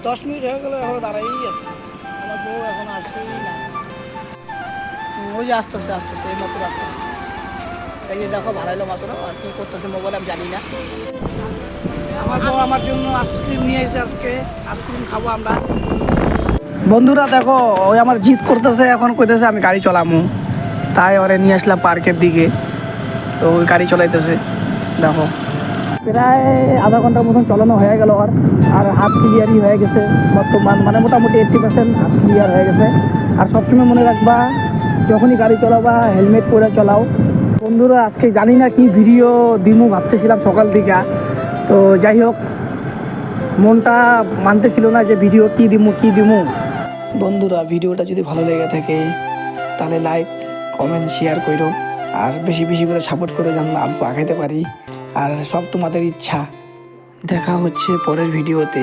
10 minute হয়ে গেল, এখন দাঁড়াই আছে। আমার বউ এখন আসেই না। ওই যে আসতেছে আসতেছে, এই মাত্র আসতেছে। এই যে দেখো ভাড়াইলো মাত্র, আর কী করতেছে মোবাইলে আমি জানি না। আমার বউ আমার জন্য আইসক্রিম নিয়ে এসেছে আজকে, আইসক্রিম খাবো আমরা। বন্ধুরা দেখো, ওই আমার জিদ করতেছে, এখন কইতেছে আমি গাড়ি চালামু, তাই ওরে নিয়ে আসলাম পার্কের দিকে। তো ওই গাড়ি চলাইতেছে দেখো, প্রায় আধা ঘন্টার মতন চালানো হয়ে গেল। আর হাত ক্লিয়ারই হয়ে গেছে বর্তমান, মানে মোটামুটি 80% হাত ক্লিয়ার হয়ে গেছে। আর সবসময় মনে রাখবা, যখনই গাড়ি চালাবা হেলমেট পরে চালাও। বন্ধুরা আজকে জানি না কি ভিডিও দিমু ভাবতেছিলাম সকাল থেকে, তো যাই হোক মনটা মানতেছিল না যে ভিডিও কি দিমু। বন্ধুরা ভিডিওটা যদি ভালো লেগে থাকে তাহলে লাইক কমেন্ট শেয়ার করো, আর বেশি বেশি করে সাপোর্ট করে যেন আমি আগাইতে পারি। আর সব তোমাদের ইচ্ছা। দেখা হচ্ছে পরের ভিডিওতে।